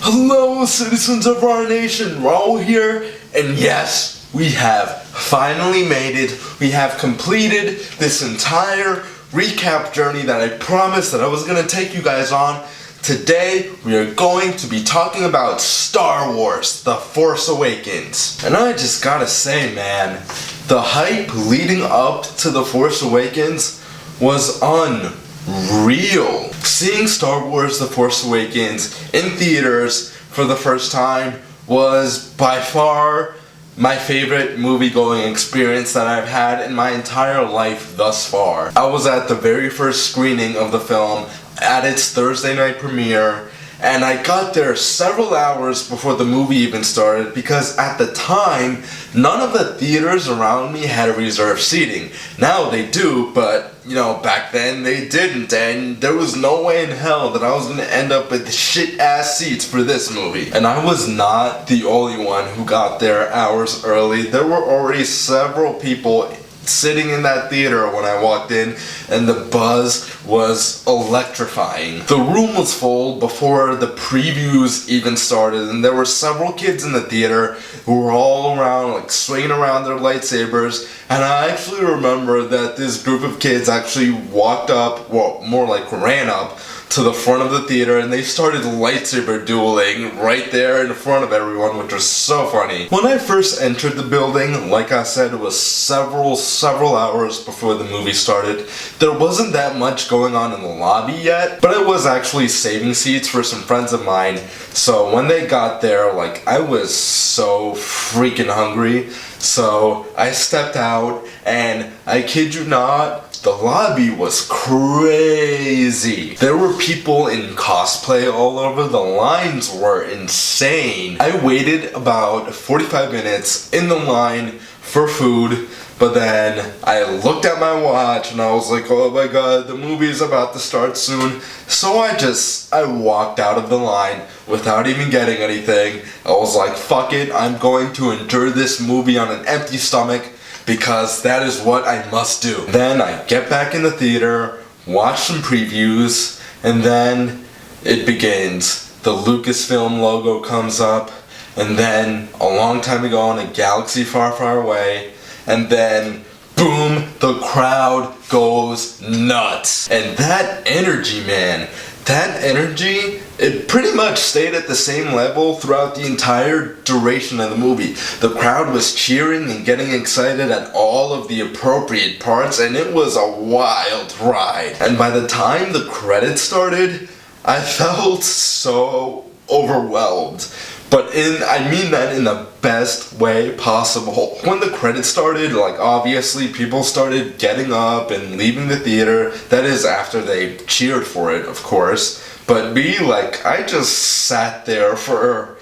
Hello, citizens of our nation, RAWR here, and yes, we have finally made it. We have completed this entire recap journey that I promised that I was going to take you guys on. Today, we are going to be talking about Star Wars, The Force Awakens. And I just gotta say, man, the hype leading up to The Force Awakens was unreal. Seeing Star Wars The Force Awakens in theaters for the first time was by far my favorite movie-going experience that I've had in my entire life thus far. I was at the very first screening of the film at its Thursday night premiere, and I got there several hours before the movie even started because at the time, none of the theaters around me had reserved seating. Now they do, but you know, back then they didn't, and there was no way in hell that I was gonna end up with shit-ass seats for this movie. And I was not the only one who got there hours early. There were already several people sitting in that theater when I walked in, and the buzz was electrifying. The room was full before the previews even started, and there were several kids in the theater who were all around, like swinging around their lightsabers, and I actually remember that this group of kids actually walked up, well, more like ran up to the front of the theater, and they started lightsaber dueling right there in front of everyone, which was so funny. When I first entered the building, like I said, it was several hours before the movie started. There wasn't that much going on in the lobby yet, but I was actually saving seats for some friends of mine, so when they got there, like, I was so freaking hungry, so I stepped out, and I kid you not, the lobby was crazy. There were people in cosplay all over. The lines were insane. I waited about 45 minutes in the line for food, but then I looked at my watch and I was like, oh my god, the movie is about to start soon. So I walked out of the line without even getting anything. I was like, fuck it, I'm going to endure this movie on an empty stomach, because that is what I must do. Then I get back in the theater, watch some previews, and then it begins. The Lucasfilm logo comes up, and then a long time ago in a galaxy far, far away, and then boom, the crowd goes nuts. And that energy, man, that energy, it pretty much stayed at the same level throughout the entire duration of the movie. The crowd was cheering and getting excited at all of the appropriate parts, and it was a wild ride. And by the time the credits started, I felt so overwhelmed. But I mean that in the best way possible. When the credits started, like, obviously people started getting up and leaving the theater. That is after they cheered for it, of course. But me, like, I just sat there for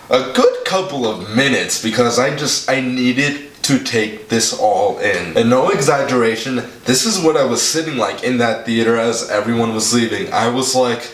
a good couple of minutes because I needed to take this all in. And no exaggeration, this is what I was sitting like in that theater as everyone was leaving. I was like...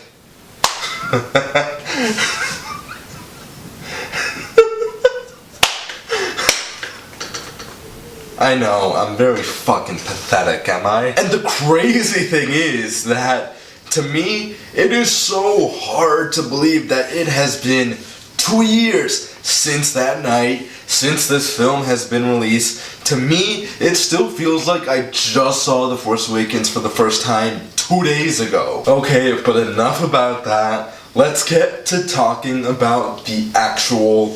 I know, I'm very fucking pathetic, am I? And the crazy thing is that, to me, it is so hard to believe that it has been 2 years since that night, since this film has been released. To me, it still feels like I just saw The Force Awakens for the first time 2 days ago. Okay, but enough about that. Let's get to talking about the actual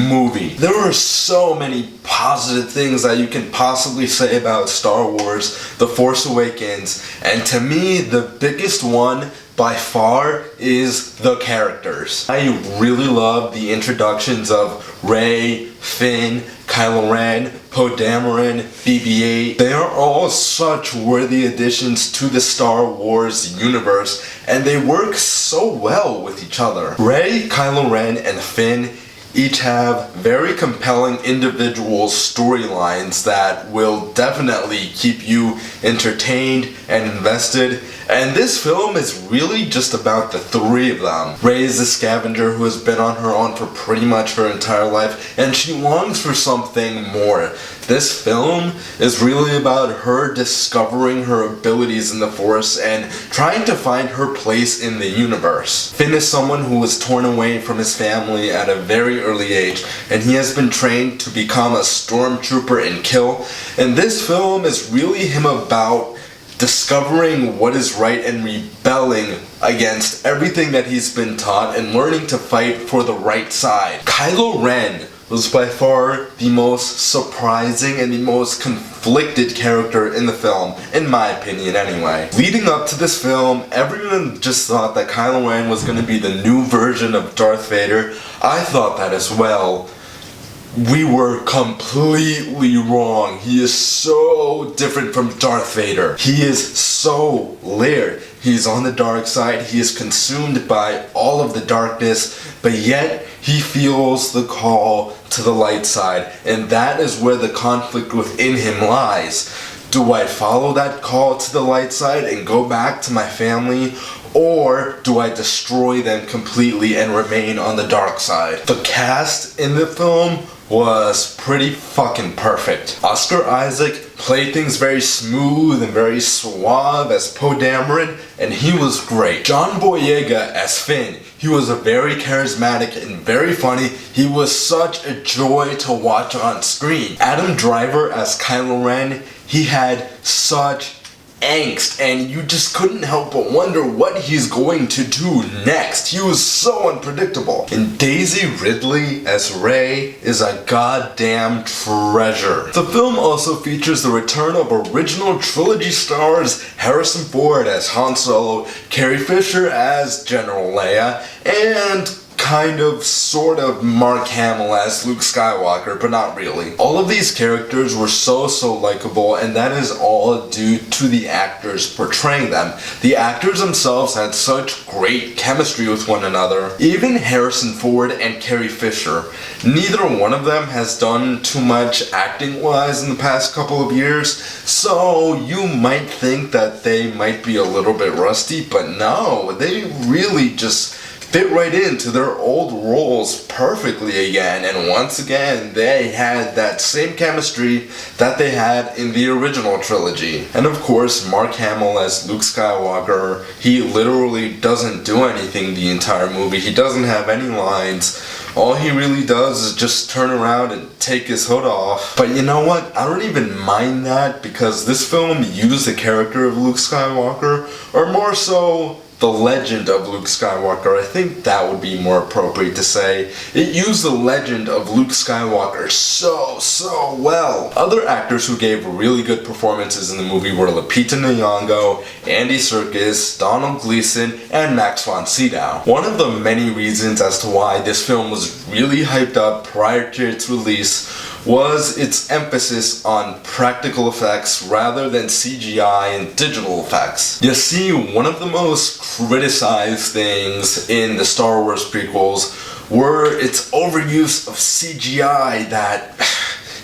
movie. There are so many positive things that you can possibly say about Star Wars, The Force Awakens, and to me, the biggest one by far is the characters. I really love the introductions of Rey, Finn, Kylo Ren, Poe Dameron, BB-8. They are all such worthy additions to the Star Wars universe, and they work so well with each other. Rey, Kylo Ren, and Finn each have very compelling individual storylines that will definitely keep you entertained and invested, and this film is really just about the three of them. Rey is a scavenger who has been on her own for pretty much her entire life, and she longs for something more. This film is really about her discovering her abilities in the Force and trying to find her place in the universe. Finn is someone who was torn away from his family at a very early age, and he has been trained to become a stormtrooper and kill. And this film is really him about discovering what is right and rebelling against everything that he's been taught and learning to fight for the right side. Kylo Ren was by far the most surprising and the most conflicted character in the film, in my opinion anyway. Leading up to this film, everyone just thought that Kylo Ren was going to be the new version of Darth Vader. I thought that as well. We were completely wrong. He is so different from Darth Vader. He is so layered. He's on the dark side. He is consumed by all of the darkness, but yet he feels the call to the light side, and that is where the conflict within him lies. Do I follow that call to the light side and go back to my family, or do I destroy them completely and remain on the dark side? The cast in the film was pretty fucking perfect. Oscar Isaac played things very smooth and very suave as Poe Dameron, and he was great. John Boyega as Finn, he was a very charismatic and very funny. He was such a joy to watch on screen. Adam Driver as Kylo Ren, he had such angst, and you just couldn't help but wonder what he's going to do next. He was so unpredictable. And Daisy Ridley as Rey is a goddamn treasure. The film also features the return of original trilogy stars Harrison Ford as Han Solo, Carrie Fisher as General Leia, and kind of, sort of Mark Hamill as Luke Skywalker, but not really. All of these characters were so likable, and that is all due to the actors portraying them. The actors themselves had such great chemistry with one another. Even Harrison Ford and Carrie Fisher, neither one of them has done too much acting-wise in the past couple of years, so you might think that they might be a little bit rusty, but no, they really just fit right into their old roles perfectly again, and once again they had that same chemistry that they had in the original trilogy. And of course, Mark Hamill as Luke Skywalker, he literally doesn't do anything the entire movie. He doesn't have any lines. All he really does is just turn around and take his hood off. But you know what? I don't even mind that, because this film used the character of Luke Skywalker, or more so, the legend of Luke Skywalker. I think that would be more appropriate to say. It used the legend of Luke Skywalker so well. Other actors who gave really good performances in the movie were Lupita Nyong'o, Andy Serkis, Donald Gleason, and Max von Sydow. One of the many reasons as to why this film was really hyped up prior to its release was its emphasis on practical effects rather than CGI and digital effects. You see, one of the most criticized things in the Star Wars prequels were its overuse of CGI that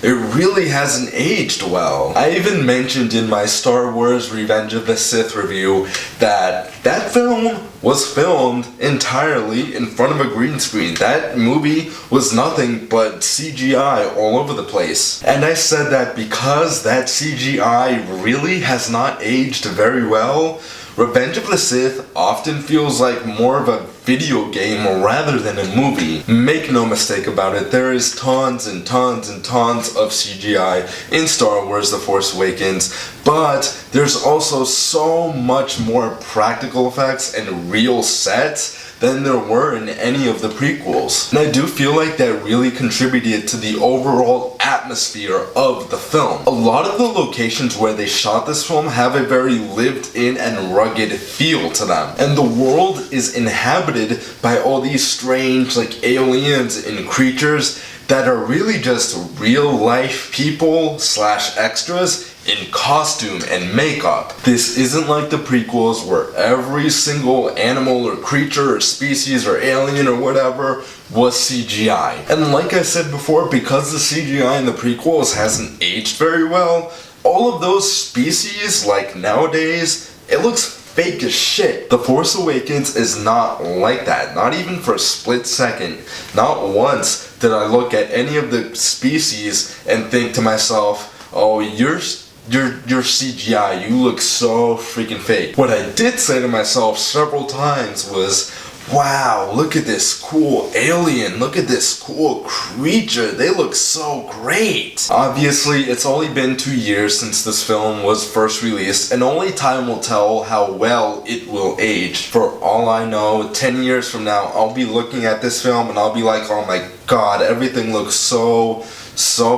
it really hasn't aged well. I even mentioned in my Star Wars Revenge of the Sith review that that film was filmed entirely in front of a green screen. That movie was nothing but CGI all over the place. And I said that because that CGI really has not aged very well, Revenge of the Sith often feels like more of a video game rather than a movie. Make no mistake about it, there is tons and tons and tons of CGI in Star Wars The Force Awakens, but there's also so much more practical effects and real sets than there were in any of the prequels. And I do feel like that really contributed to the overall atmosphere of the film. A lot of the locations where they shot this film have a very lived-in and rugged feel to them. And the world is inhabited by all these strange, like, aliens and creatures that are really just real-life people / extras in costume and makeup. This isn't like the prequels where every single animal or creature or species or alien or whatever was CGI. And like I said before, because the CGI in the prequels hasn't aged very well, all of those species, like nowadays, it looks fake as shit. The Force Awakens is not like that, not even for a split second. Not once did I look at any of the species and think to myself, oh, you're CGI, you look so freaking fake. What I did say to myself several times was, wow, look at this cool alien, look at this cool creature, they look so great. Obviously, it's only been 2 years since this film was first released, and only time will tell how well it will age. For all I know, 10 years from now, I'll be looking at this film and I'll be like, oh my god, everything looks so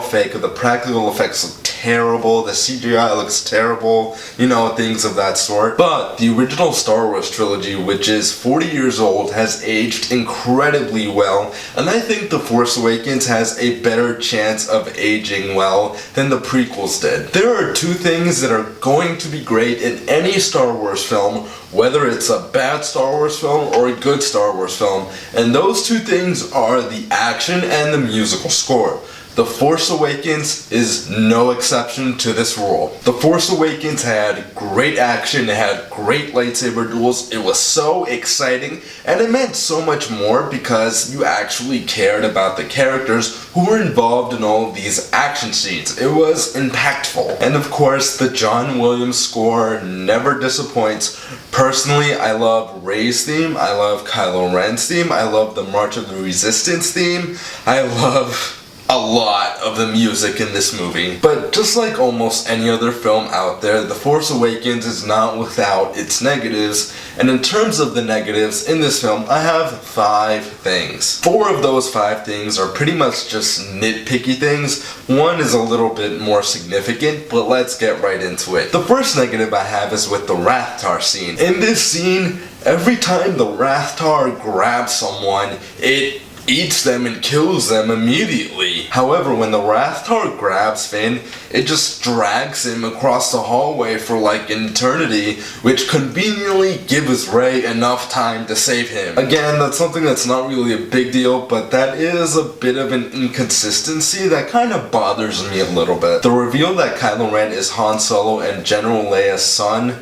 fake. The practical effects look terrible, the CGI looks terrible, you know, things of that sort. But the original Star Wars trilogy, which is 40 years old, has aged incredibly well, and I think The Force Awakens has a better chance of aging well than the prequels did. There are two things that are going to be great in any Star Wars film, whether it's a bad Star Wars film or a good Star Wars film, and those two things are the action and the musical score. The Force Awakens is no exception to this rule. The Force Awakens had great action, it had great lightsaber duels, it was so exciting, and it meant so much more because you actually cared about the characters who were involved in all of these action scenes. It was impactful. And of course, the John Williams score never disappoints. Personally, I love Rey's theme, I love Kylo Ren's theme, I love the March of the Resistance theme, I love a lot of the music in this movie. But just like almost any other film out there, The Force Awakens is not without its negatives, and in terms of the negatives in this film, I have 5 things. 4 of those 5 things are pretty much just nitpicky things. One is a little bit more significant, but let's get right into it. The first negative I have is with the Rathtar scene. In this scene, every time the Rathtar grabs someone, it eats them and kills them immediately. However, when the Rathtar grabs Finn, it just drags him across the hallway for like an eternity, which conveniently gives Rey enough time to save him. Again, that's something that's not really a big deal, but that is a bit of an inconsistency that kind of bothers me a little bit. The reveal that Kylo Ren is Han Solo and General Leia's son,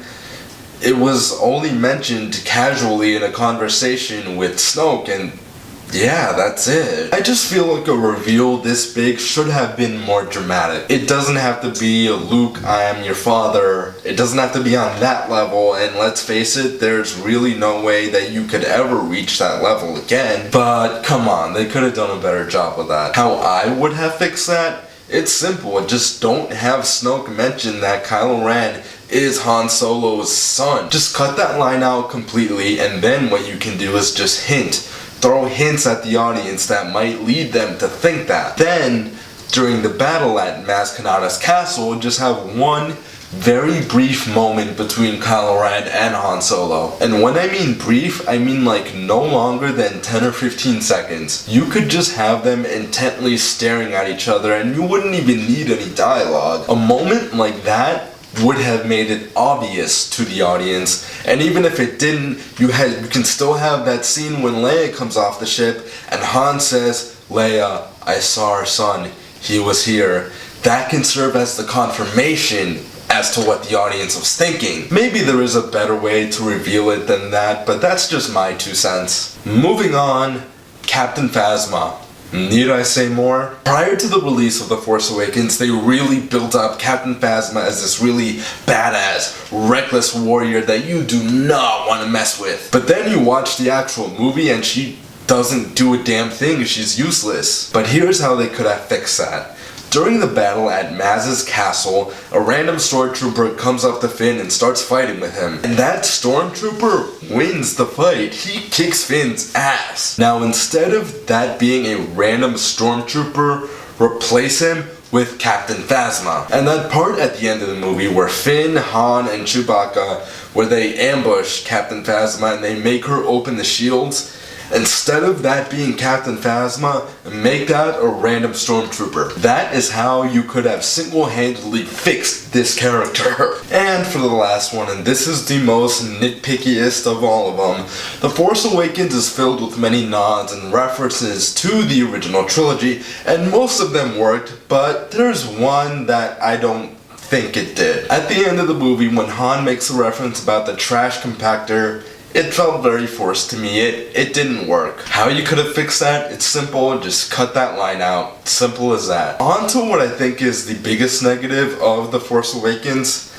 it was only mentioned casually in a conversation with Snoke, and yeah, that's it. I just feel like a reveal this big should have been more dramatic. It doesn't have to be a Luke, I am your father. It doesn't have to be on that level, and let's face it, there's really no way that you could ever reach that level again. But come on, they could have done a better job with that. How I would have fixed that? It's simple, just don't have Snoke mention that Kylo Ren is Han Solo's son. Just cut that line out completely, and then what you can do is just hint. Throw hints at the audience that might lead them to think that. Then, during the battle at Maz Kanata's castle, just have one very brief moment between Kylo Ren and Han Solo. And when I mean brief, I mean like no longer than 10 or 15 seconds. You could just have them intently staring at each other and you wouldn't even need any dialogue. A moment like that would have made it obvious to the audience, and even if it didn't, you can still have that scene when Leia comes off the ship and Han says, "Leia, I saw our son, he was here." That can serve as the confirmation as to what the audience was thinking. Maybe there is a better way to reveal it than that, but that's just my 2 cents. Moving on, Captain Phasma. Need I say more? Prior to the release of The Force Awakens, they really built up Captain Phasma as this really badass, reckless warrior that you do not want to mess with. But then you watch the actual movie and she doesn't do a damn thing, she's useless. But here's how they could have fixed that. During the battle at Maz's castle, a random stormtrooper comes up to Finn and starts fighting with him. And that stormtrooper wins the fight. He kicks Finn's ass. Now instead of that being a random stormtrooper, replace him with Captain Phasma. And that part at the end of the movie where Finn, Han, and Chewbacca, where they ambush Captain Phasma and they make her open the shields, instead of that being Captain Phasma, make that a random stormtrooper. That is how you could have single-handedly fixed this character. And for the last one, and this is the most nitpickiest of all of them, The Force Awakens is filled with many nods and references to the original trilogy, and most of them worked, but there's one that I don't think it did. At the end of the movie, when Han makes a reference about the trash compactor, it felt very forced to me. It didn't work. How you could have fixed that? It's simple, just cut that line out. Simple as that. On to what I think is the biggest negative of The Force Awakens.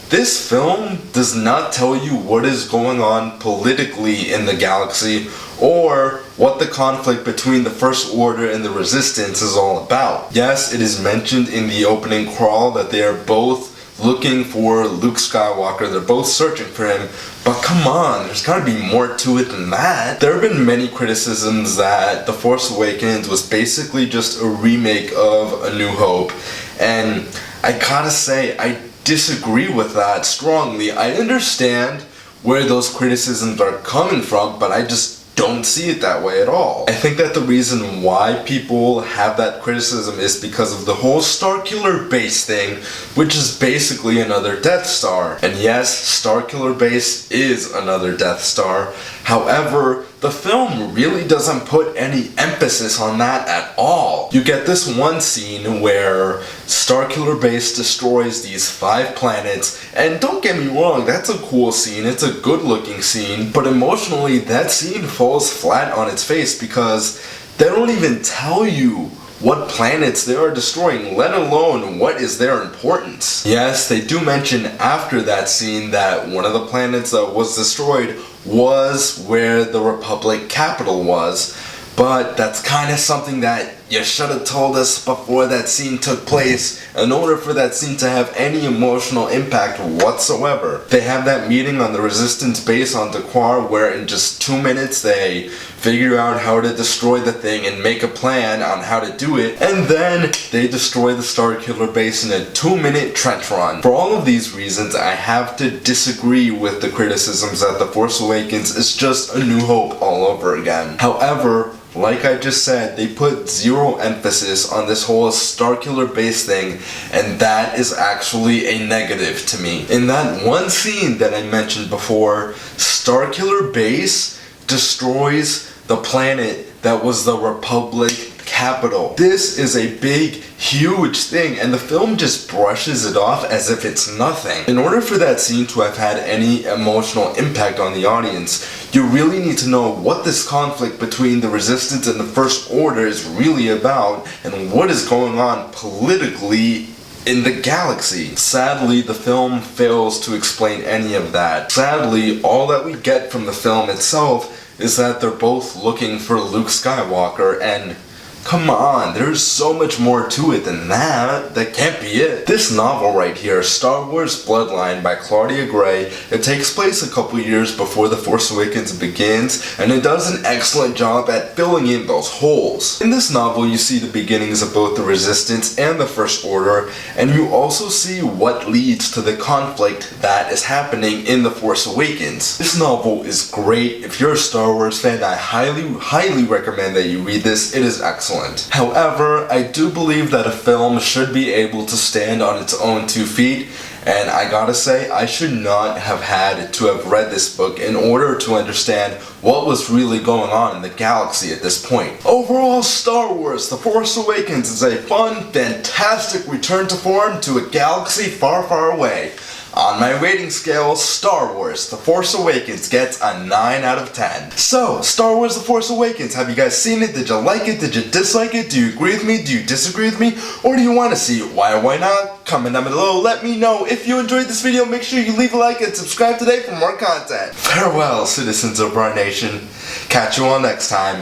This film does not tell you what is going on politically in the galaxy or what the conflict between the First Order and the Resistance is all about. Yes, it is mentioned in the opening crawl that they are both looking for Luke Skywalker, they're both searching for him, but come on, there's gotta be more to it than that. There have been many criticisms that The Force Awakens was basically just a remake of A New Hope, and I gotta say, I disagree with that strongly. I understand where those criticisms are coming from, but I just don't see it that way at all. I think that the reason why people have that criticism is because of the whole Starkiller Base thing, which is basically another Death Star. And yes, Starkiller Base is another Death Star. However, the film really doesn't put any emphasis on that at all. You get this one scene where Starkiller Base destroys these 5 planets, and don't get me wrong, that's a cool scene, it's a good looking scene, but emotionally that scene falls flat on its face because they don't even tell you what planets they are destroying, let alone what is their importance. Yes, they do mention after that scene that one of the planets that was destroyed was where the Republic capital was, but that's kind of something that you should have told us before that scene took place in order for that scene to have any emotional impact whatsoever. They have that meeting on the Resistance base on Dakwar where in just 2 minutes they figure out how to destroy the thing and make a plan on how to do it, and then they destroy the Starkiller Base in a 2-minute trench run. For all of these reasons, I have to disagree with the criticisms that The Force Awakens is just A New Hope all over again. However, like I just said, they put zero emphasis on this whole Starkiller Base thing, and that is actually a negative to me. In that one scene that I mentioned before, Starkiller Base destroys the planet that was the Republic capital. This is a big, huge thing, and the film just brushes it off as if it's nothing. In order for that scene to have had any emotional impact on the audience, you really need to know what this conflict between the Resistance and the First Order is really about, and what is going on politically in the galaxy. Sadly, the film fails to explain any of that. Sadly, all that we get from the film itself is that they're both looking for Luke Skywalker, and come on, there's so much more to it than that. That can't be it. This novel right here, Star Wars Bloodline by Claudia Gray, it takes place a couple years before The Force Awakens begins, and it does an excellent job at filling in those holes. In this novel, you see the beginnings of both the Resistance and the First Order, and you also see what leads to the conflict that is happening in The Force Awakens. This novel is great. If you're a Star Wars fan, I highly recommend that you read this. It is excellent. However, I do believe that a film should be able to stand on its own 2 feet, and I gotta say, I should not have had to have read this book in order to understand what was really going on in the galaxy at this point. Overall, Star Wars The Force Awakens is a fun, fantastic return to form to a galaxy far, far away. On my rating scale, Star Wars The Force Awakens gets a 9 out of 10. So, Star Wars The Force Awakens, have you guys seen it? Did you like it? Did you dislike it? Do you agree with me? Do you disagree with me? Or do you want to see it? Why or why not? Comment down below, let me know. If you enjoyed this video, make sure you leave a like and subscribe today for more content. Farewell, citizens of our nation. Catch you all next time.